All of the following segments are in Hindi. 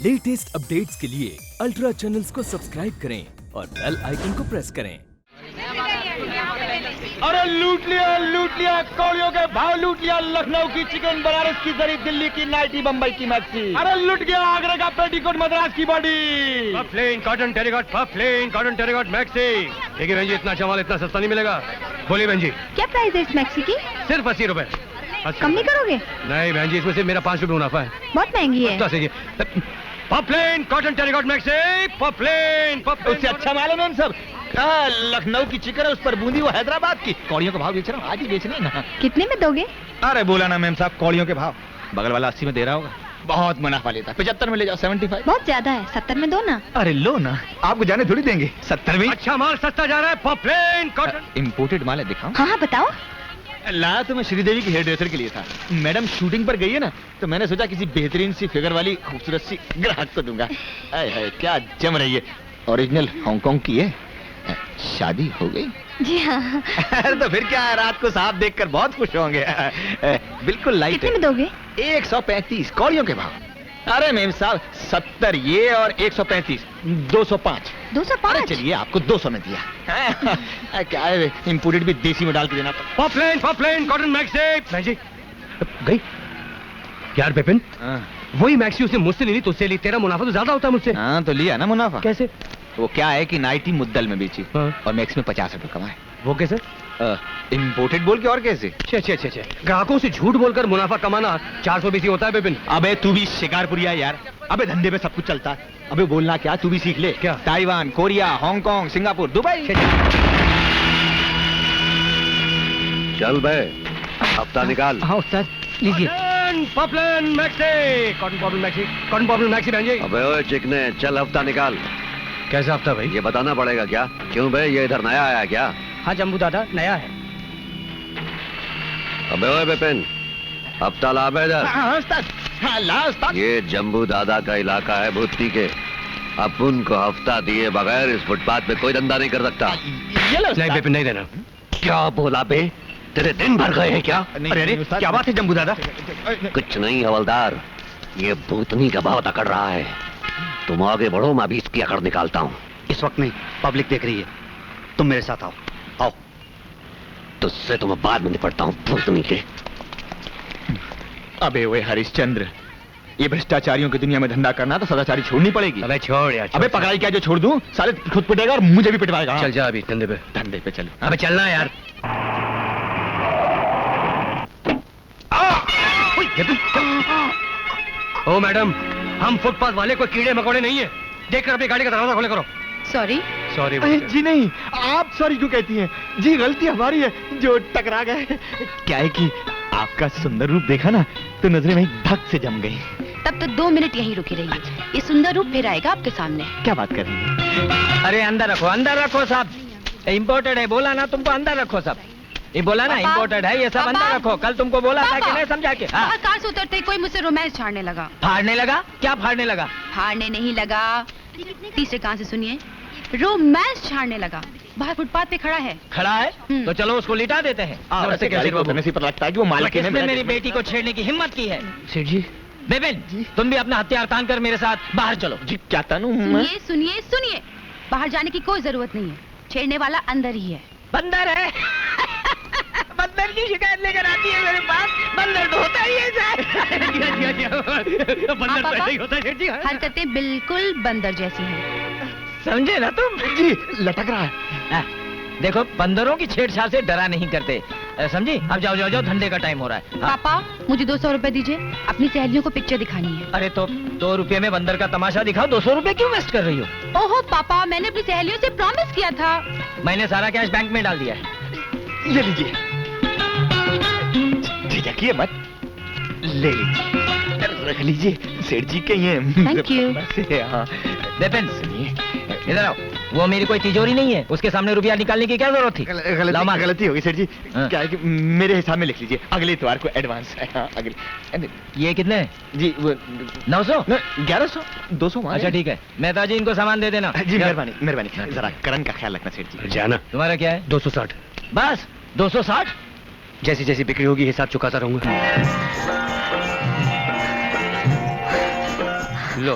लेटेस्ट अपडेट्स के लिए अल्ट्रा चैनल्स को सब्सक्राइब करें और बेल आइकन को प्रेस करें। अरे लूट लिया कौड़ियों के भाव लूट लिया। लखनऊ की चिकन, बनारस की जरी, दिल्ली की नाइटी, बम्बई की मैक्सी। अरे लूट गया आगरा का पेटीकोट, मद्रास की body. Plane cotton terricot, plane cotton terrycot maxi. देखिए बहन जी, इतना अच्छा माल इतना सस्ता नहीं मिलेगा। बोलिए बहन जी, क्या प्राइस है इस मैक्सी की? सिर्फ 80 रुपए। कम नहीं करोगे? नहीं बहन जी, इसमें से मेरा 5 रुपए मुनाफा है। बहुत महंगी है। Plain cotton terrycot maxi, plain. उससे अच्छा मालूम है सब। लखनऊ की चिकन है, उस पर बूंदी, वो हैदराबाद की। कौड़ियों का भाव बेच रहा हूँ, आज ही बेचने ना। कितने में दोगे? अरे बोला ना मैम साहब, कौड़ियों के भाव। बगल वाला 80 में दे रहा होगा, बहुत मुनाफा लेता। 75 में ले जाओ, 75। बहुत ज्यादा है, 70 में दो ना। अरे लो ना, आपको जाने थोड़ी देंगे। 70 में अच्छा माल सस्ता जा रहा है। प्लेन कॉटन इम्पोर्टेड माल है, दिखाओ। हाँ बताओ। लाया तो मैं श्रीदेवी की हेयर ड्रेसर के लिए था। मैडम शूटिंग पर गई है ना, तो मैंने सोचा किसी बेहतरीन सी फिगर वाली खूबसूरत सी ग्राहक को दूंगा। हाय क्या जम रही है। ओरिजिनल हांगकांग की है। शादी हो गई? जी हाँ। तो फिर क्या है, रात को साहब देखकर बहुत खुश होंगे। बिल्कुल लाइट। कितने में दोगे? 135 कौड़ियों के भाव। अरे मैम साहब, 70 ये और 135, 205। 205? अरे चलिए, आपको 200 में दिया। क्या है, इम्पोर्टेड भी देसी में डाल के देना। Plain cotton maxi. बहन जी गई यार। बिपिन, वही मैक्सी उसने मुझसे नहीं ली, तुझसे ली। तेरा मुनाफा तो ज्यादा होता है मुझसे। हाँ तो लिया ना मुनाफा। कैसे? वो क्या है कि नाइटी मुद्दल में बेची और मैक्स में 50 रुपए कमाए। वो कैसे? इम्पोर्टेड बोल के और कैसे? अच्छा। ग्राहकों से झूठ बोलकर मुनाफा कमाना 400 बीसी होता है बिपिन। अबे तू भी शिकारपुरिया यार। अबे धंधे पे सब कुछ चलता है। अबे बोलना क्या, तू भी सीख ले। क्या? Taiwan, Korea, Hong Kong, Singapore, Dubai. चल बे, हफ्ता निकाल। हाँ उस्ताद, लीजिए। प्लेन मैक्सी, कॉटन पॉपल मैक्सी बहन जी। अबे ओए चिकने, चल हफ्ता निकाल। कैसा हफ्ता भाई? ये बताना पड़ेगा क्या? क्यों बे, ये इधर नया आया क्या? हाँ जम्बू दादा, नया है। अबे ओए बिपिन, हफ्ता ला बे इधर। हाँ उस्ताद, हाँ ला उस्ताद। ये जम्बू दादा का इलाका है भूतनी के। अपन को हफ्ता दिए बगैर इस फुटपाथ पे कोई धंधा नहीं कर सकता। ये लो उस्ताद। नहीं बिपिन, नहीं देना। क्या बोला बे? तेरे दिन भर गए हैं क्या? अरे क्या बात है जम्बू दादा? कुछ नहीं हवलदार, ये भूतनी का भाव अकड़ रहा है। तुम आगे बढ़ो, मैं अभी इसकी अकड़ निकालता हूँ। इस वक्त नहीं, पब्लिक देख रही है। तुम मेरे साथ आओ। आओ। तुझसे तो मैं बाद में निपटता हूँ भूतनी के। अबे ओए हरिश्चंद्र, ये भ्रष्टाचारियों की दुनिया में धंधा करना तो सदाचारी छोड़नी पड़ेगी। अबे छोड़ यार। अबे पकड़ाई क्या जो छोड़ दूं, साले खुद पिटेगा और मुझे भी पिटवाएगा। चल जा अभी धंधे पे चल। अबे चलना यार। ओ मैडम, हम फुटपाथ वाले कोई कीड़े मकोड़े नहीं है। देखकर अपनी गाड़ी का दरवाजा खोले करो। सॉरी। सॉरी जी नहीं, आप सॉरी क्यों कहती हैं? जी गलती हमारी है जो टकरा गए। क्या है कि आपका सुंदर रूप देखा ना, तो नजरें वहीं धक से जम गई। तब तो 2 मिनट यहीं रुकी रहिए। ये सुंदर रूप फिर आएगा आपके सामने। क्या बात कर रही हैं? अरे अंदर रखो साहब। इम्पोर्टेड है, बोला ना तुमको, अंदर रखो सब। ये बोला ना इम्पोर्टेड है, ये सब अंदर रखो। कल तुमको बोला था कि नहीं, समझा के? हाँ। कार से उतरते ही कोई मुझसे रोमांस छाड़ने लगा। फाड़ने लगा? क्या फाड़ने लगा? फाड़ने नहीं लगा, तीसरे कान से सुनिए, रोमांस छाड़ने लगा। बाहर फुटपाथ पे खड़ा है। खड़ा है? तो चलो उसको लिटा देते हैं। वैसे गाड़ी को धरने से पर लगता है कि वो मालिक ने किसने मेरी बेटी को छेड़ने की हिम्मत की है? सेठ जी। बिपिन, तुम भी अपना हथियार तान कर मेरे साथ बाहर चलो। जी क्या तानू? सुनिए, बाहर जाने की कोई जरूरत नहीं है। छेड़ने वाला अंदर ही है। बंदर है? बंदर की शिकायत लेकर आती है मेरे पास। बंदर तो होता ही है बंदर तो ऐसे ही होता है सेठ जी। हरकतें बिल्कुल बंदर जैसी हैं। समझे ना तुम? जी लटक रहा है। देखो, बंदरों की छेड़छाड़ से डरा नहीं करते, समझी? अब जाओ, धंधे का टाइम हो रहा है। पापा मुझे 200 रुपए दीजिए, अपनी सहेलियों को पिक्चर दिखानी है। अरे तो 2 रुपए में बंदर का तमाशा दिखाओ, 200 रुपए क्यों वेस्ट कर रही हो? ओहो पापा, मैंने अपनी सहेलियों से प्रॉमिस किया था। मैंने सारा कैश बैंक में डाल दिया है। ये लीजिए। झिझकिए मत, ले लीजिए, रख लीजिए। सेठ जी के ये Thank you। हाँ। बिपिन सुनिए, इधर आओ। वो मेरी कोई तिजोरी नहीं है, उसके सामने रुपया निकालने की क्या जरूरत थी? गलती होगी सेठ जी। हाँ। क्या है कि मेरे हिसाब में लिख लीजिए, अगले इतवार को एडवांस है। हाँ, अगले। ये कितने हैं? जी 900? 1100, 200। अच्छा ठीक है, मेहता जी इनको सामान दे देना। जी मेहरबानी। जरा करण का ख्याल रखना सेठ जी। जाना। तुम्हारा क्या है? 260। बस 260? जैसी जैसी बिक्री होगी हिसाब चुकाता रहूंगा। लो,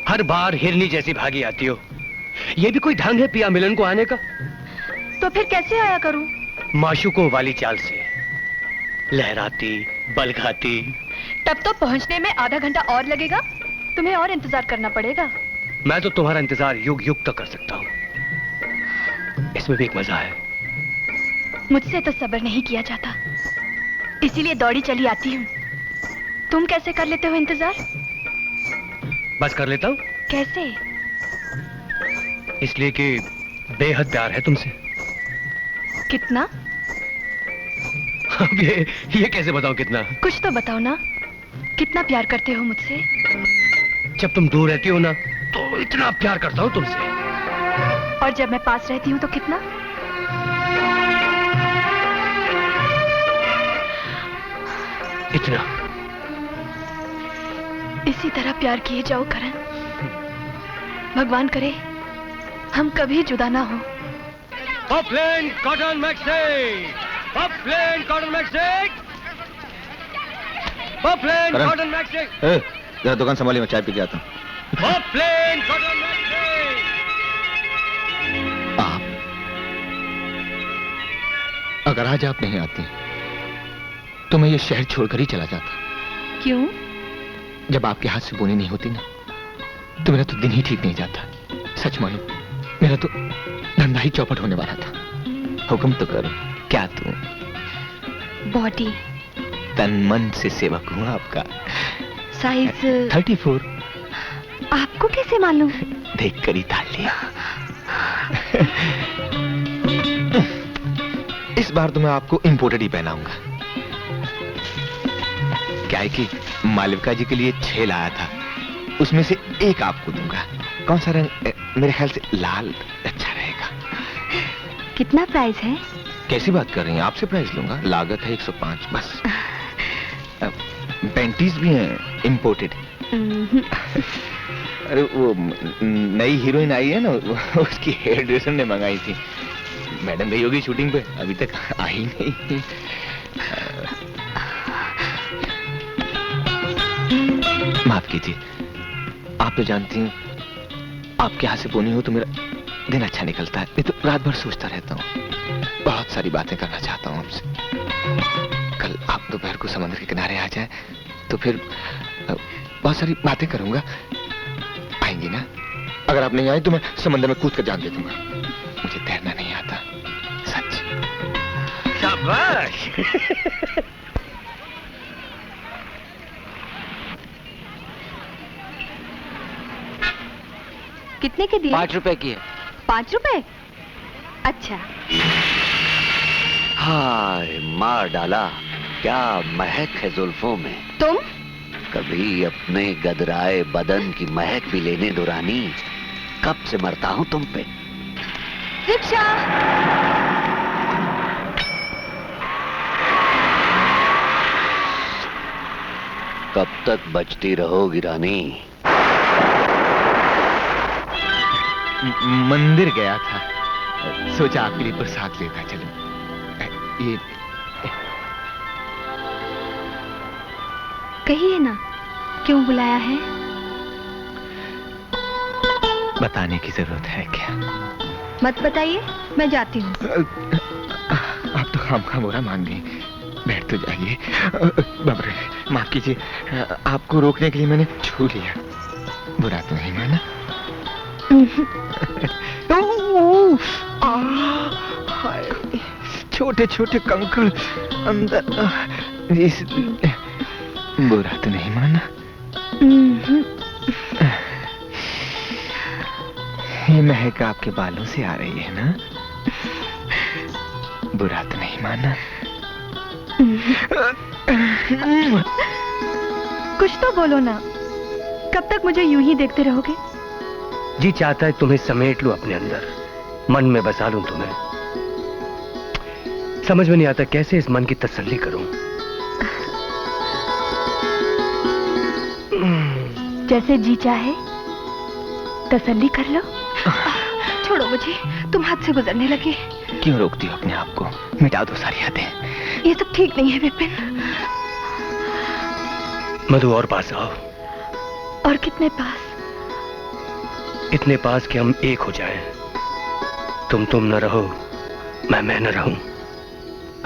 हर बार हिरनी जैसी भागी आती हो। ये भी कोई ढंग है पिया मिलन को आने का? तो फिर कैसे आया करूं? माशूकों वाली चाल से, लहराती, बल खाती। तब तो पहुंचने में आधा घंटा और लगेगा। तुम्हें और इंतजार करना पड़ेगा। मैं तो तुम्हारा इंतजार युग युग तक कर सकता हूँ। इसमें भी एक मजा है। मुझसे तो सब्र नहीं किया जाता, इसीलिए दौड़ी चली आती हूँ। तुम कैसे कर लेते हो इंतजार? बस कर लेता हूँ। कैसे? इसलिए कि बेहद प्यार है तुमसे। कितना? अब ये कैसे बताऊं कितना? कुछ तो बताओ ना, कितना प्यार करते हो मुझसे? जब तुम दूर रहती हो ना, तो इतना प्यार करता हूँ तुमसे। और जब मैं पास रहती हूँ तो कितना? इतना। इसी तरह प्यार किए जाओ करण। भगवान करे हम कभी जुदा ना हो। Poclain cotton maxi, Poclain cotton maxi, Poclain करण। कॉटन मैक्सी, जरा दुकान संभालिए, मैं चाय पी के आता हूँ। Poclain cotton maxi. आप, अगर आज आप नहीं आती तो मैं ये शहर छोड़कर ही चला जाता। क्यों? जब आपके हाथ से बोनी नहीं होती ना, तो मेरा तो दिन ही ठीक नहीं जाता। सच मानो, मेरा तो धंधा ही चौपट होने वाला था। हुक्म तो करो। क्या तू? बॉडी। तन मन से सेवक हूँ आपका। साइज 34। आपको कैसे मालूम? देख कर ही ताल लिया। इस बार तो मैं आपको इंपोर्टेड ही पहनाऊंगा। क्या है कि मालविका जी के लिए 6 लाया था, उसमें से एक आपको दूंगा। कौन सा रंग? मेरे ख्याल से लाल अच्छा रहेगा। कितना प्राइस है? कैसी बात कर रही हैं? आपसे प्राइस लूंगा। लागत है 105 बस। पैंटीज भी हैं इंपोर्टेड। अरे वो नई हीरोइन आई है ना, उसकी हेयर ड्रेसर ने मंगाई थी। मैडम गई होगी शूटिंग पे, अभी तक आई नहीं। माफ कीजिए, आप तो जानती हैं, आपके हाथ से बोनी हो तो मेरा दिन अच्छा निकलता है। मैं तो रात भर सोचता रहता हूँ, बहुत सारी बातें करना चाहता हूँ आपसे। कल आप दोपहर को समुद्र के किनारे आ जाए तो फिर बहुत सारी बातें करूंगा। आएंगी ना? अगर आप नहीं आए तो मैं समंदर में कूद कर जान दे दूंगा। मुझे तैरना नहीं आता, सच। शाबाश। कितने के दिए? 5 रुपए की है। 5 रुपए? अच्छा। हाय, मार डाला। क्या महक है जुल्फों में। तुम? कभी अपने गदराए बदन की महक भी लेने दो रानी। कब से मरता हूँ तुम पे। रिक्शा। कब तक बचती रहोगी रानी। मंदिर गया था, सोचा आपके लिए प्रसाद लेता चलूं। ये कहिए ना, क्यों बुलाया है? बताने की जरूरत है क्या? मत बताइए, मैं जाती हूँ। आप तो खामखा बुरा मान गई। बैठ तो जाइए। बाप रे, माफ कीजिए, आपको रोकने के लिए मैंने छू लिया। बुरा तो नहीं माना? छोटे छोटे कंकड़ अंदर, इस बुरा तो नहीं माना? ये महक आपके बालों से आ रही है ना? बुरा तो नहीं माना? कुछ तो बोलो ना, कब तक मुझे यूं ही देखते रहोगे? जी चाहता है तुम्हें समेट लूं अपने अंदर, मन में बसा लूं तुम्हें। समझ में नहीं आता कैसे इस मन की तसल्ली करूं। जैसे जी चाहे तसल्ली कर लो। छोड़ो मुझे, तुम हाथ से गुजरने लगे। क्यों रोकती हो अपने आप को? मिटा दो सारी यादें। ये सब ठीक नहीं है विपिन। मधु और पास आओ। और कितने पास? इतने पास कि हम एक हो जाएं। तुम न रहो, मैं न रहूं,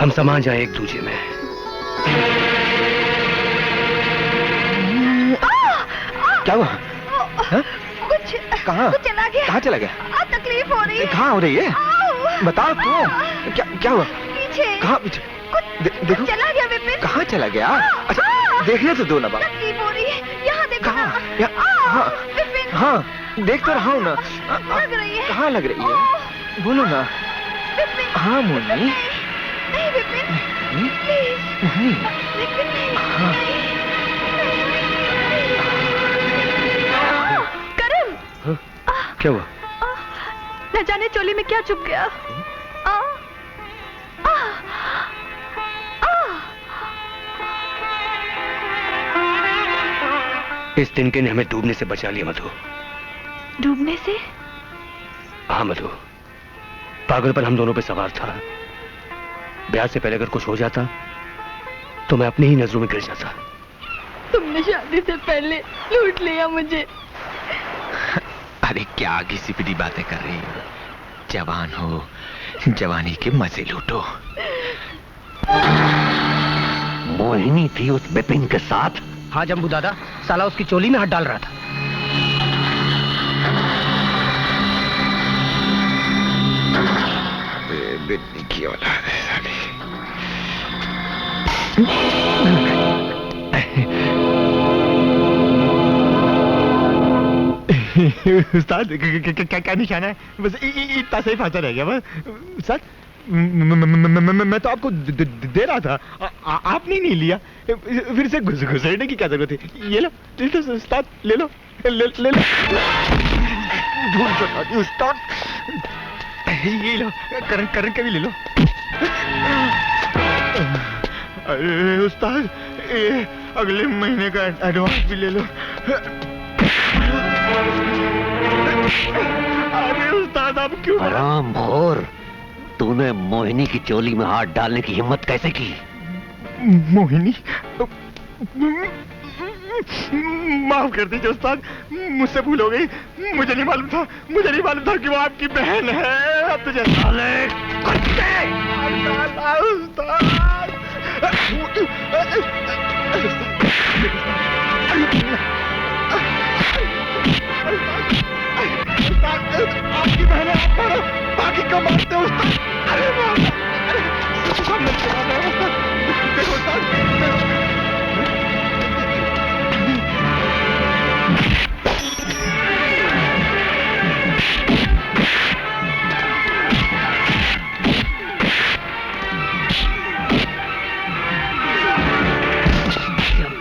हम समा जाएं एक दूजे में। क्या हुआ? कुछ कहाँ? कुछ चला गया। कहाँ चला गया? तकलीफ हो रही है। कहाँ हो रही है? बताओ तो। क्या हुआ? पीछे। कहाँ पीछे? देखो चला गया विपिन। कहाँ चला गया? अच्छा देखने तो दो ना बाबा। तकलीफ हो रही है, यहाँ देखो कहाँ? ना। हाँ विपिन। हाँ देख तो रहा हूँ ना। लग रही है। कहाँ लग रही है? बोलो ना। विपिन। हाँ मोनी। नहीं विपिन। प्लीज। नहीं। विपिन नहीं। हाँ। करण। क्या हुआ? न जाने चोली में क्या चुप गया। इस तिनके ने हमें डूबने से बचा लिया मधु। डूबने से? हाँ मधु, पागलपन हम दोनों पे सवार था। ब्याह से पहले अगर कुछ हो जाता तो मैं अपनी ही नजरों में गिर जाता। तुमने शादी से पहले लूट लिया मुझे। अरे क्या घिसी पिटी बातें कर रही हो? जवान हो, जवानी के मजे लूटो। मोहिनी थी उस विपिन के साथ? हाँ जम्बू दादा, साला उसकी चोली में हाथ डाल रहा था। बिल्ली की औलाद है साली। उस्ताद क्या निशाना है? बस इतना सही फांसा रह गया बस। उस्ताद मैं तो आपको दे रहा था, आपने नहीं लिया। फिर से घुसेड़ने की क्या जरूरत है? ये लो उस्ताद, ले लो ले लो। धूल चटा दी उस्ताद। ये लो, करण का भी ले लो। अरे उस्ताद, अगले महीने का एडवांस भी ले लो। अरे उस्ताद आप क्यों? हराम खोर, तूने मोहिनी की चोली में हाथ डालने की हिम्मत कैसे की? मोहिनी? माफ कर दीजिए उस्ताद, मुझसे भूल हो गई। मुझे नहीं मालूम था कि वो आपकी बहन है। अब तुझे साले कुत्ते! आपकी बहन है, आप मारो, बाकी का मारते हो उस्ताद। अरे मारो, अरे सब मिलके मारना है उस्ताद। देखो उस्ताद,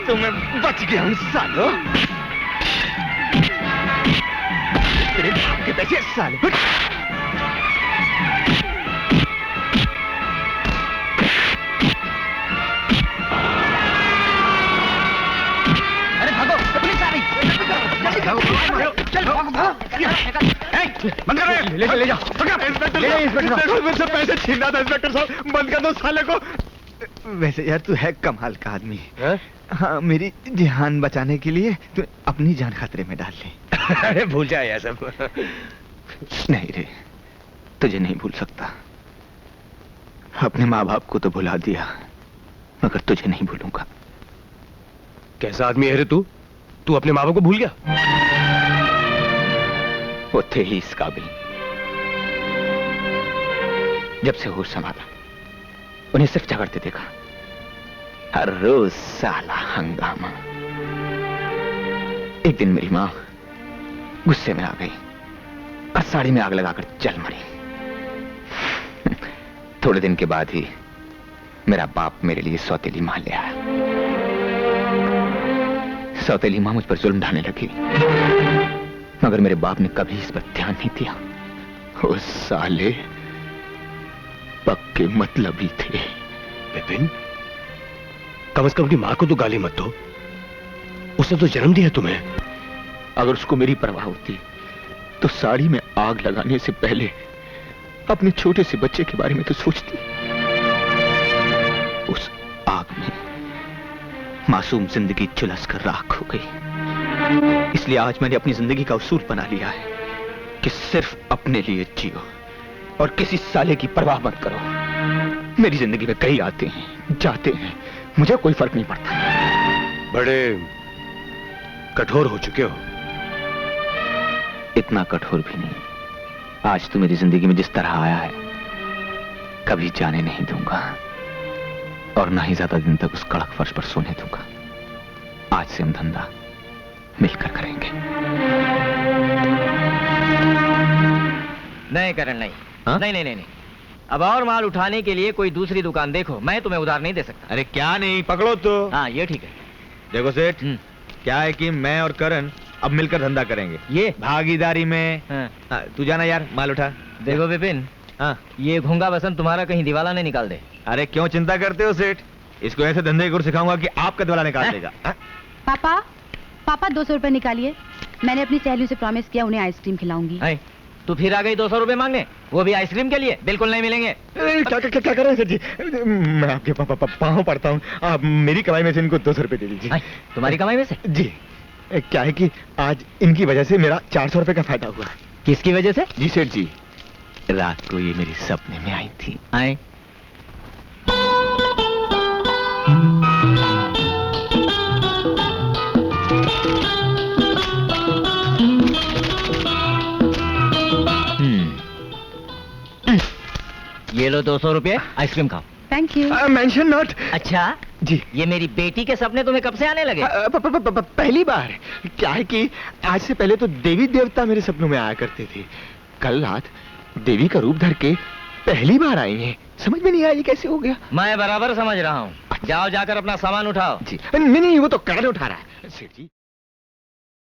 तुम्हें बच गया हूँ सालो। तेरे बाप के पैसे साले। अरे भागो, पुलिस आ रही। जल्दी भागो, चल भागो। बंद करो, ले जाओ। इंस्पेक्टर मुझसे पैसे छीन रहा था। इंस्पेक्टर साहब बंद कर दो साले को। वैसे यार तू है कमाल का आदमी। हाँ, मेरी जान बचाने के लिए तू अपनी जान खतरे में डाल ली। अरे भूल जाए ये सब। नहीं रे, तुझे नहीं भूल सकता। अपने माँ बाप को तो भुला दिया, मगर तुझे नहीं भूलूंगा। कैसा आदमी है रे तू? तू अपने माँ बाप को भूल गया? वो थे ही इस काबिल। जब से होश संभाला उन्हें सिर्फ झगड़ते देखा। हर रोज साला हंगामा। एक दिन मेरी माँ गुस्से में आ गई और साड़ी में आग लगाकर जल मरी। थोड़े दिन के बाद ही मेरा बाप मेरे लिए सौतेली माँ ले आया। सौतेली माँ मुझ पर जुल्म ढाने लगी, मगर मेरे बाप ने कभी इस पर ध्यान नहीं दिया। वो साले पक्के मतलबी थे। विपिन, कम से कम अपनी माँ को तो गाली मत दो। उसने तो जन्म दिया तुम्हें। अगर उसको मेरी परवाह होती तो साड़ी में आग लगाने से पहले अपने छोटे से बच्चे के बारे में तो सोचती। उस आग में मासूम जिंदगी झुलस कर राख हो गई। इसलिए आज मैंने अपनी जिंदगी का उसूल बना लिया है कि सिर्फ अपने लिए जियो और किसी साले की परवाह मत करो। मेरी जिंदगी में कई आते हैं जाते हैं, मुझे कोई फर्क नहीं पड़ता। बड़े कठोर हो चुके हो। इतना कठोर भी नहीं। आज तो मेरी जिंदगी में जिस तरह आया है कभी जाने नहीं दूंगा और ना ही ज्यादा दिन तक उस कड़क फर्श पर सोने दूंगा। आज से हम धंधा मिलकर करेंगे। नहीं करण नहीं। हाँ? नहीं। अब और माल उठाने के लिए कोई दूसरी दुकान देखो, मैं तुम्हें उधार नहीं दे सकता। अरे क्या नहीं, पकड़ो तो। हाँ ये ठीक है। देखो सेठ, क्या है कि मैं और करण अब मिलकर धंधा करेंगे, ये भागीदारी में। हाँ। तू जाना यार, माल उठा। देखो विपिन, हाँ। ये घूंगा बसंत तुम्हारा कहीं दिवाला नहीं निकाल दे। अरे क्यों चिंता करते हो सेठ, इसको ऐसे धंधे की गुर सिखाऊंगा कि आपका दिवाला निकाल देगा। पापा 200 रुपए निकालिए। मैंने अपनी सहेलियों से प्रॉमिस किया उन्हें आइसक्रीम खिलाऊंगी। तू फिर आ गई 200 रुपए मांगने, वो भी आइसक्रीम के लिए? बिल्कुल नहीं मिलेंगे। क्या कर रहे हैं सर जी? मैं आपके पाँव पड़ता हूँ, आप मेरी कमाई में से इनको 200 रुपए दे दीजिए। तुम्हारी कमाई में से? जी। क्या है कि आज इनकी वजह से मेरा 400 रुपए का फायदा हुआ। किसकी वजह से? जी सेठ जी, रात को ये मेरे सपने में आई थी। आए ये लो 200 रुपए, आइसक्रीम खाओ। Thank you. Mention not. अच्छा जी। ये मेरी बेटी के सपने तुम्हें कब से आने लगे? पहली बार। क्या है कि आज से पहले तो देवी देवता मेरे सपनों में आया करते थे। कल रात देवी का रूप धर के पहली बार आई हैं। समझ में नहीं आया ये कैसे हो गया। मैं बराबर समझ रहा हूँ। जाओ जाकर अपना सामान उठाओ। जी नहीं, वो तो करण उठा रहा है सेठ जी।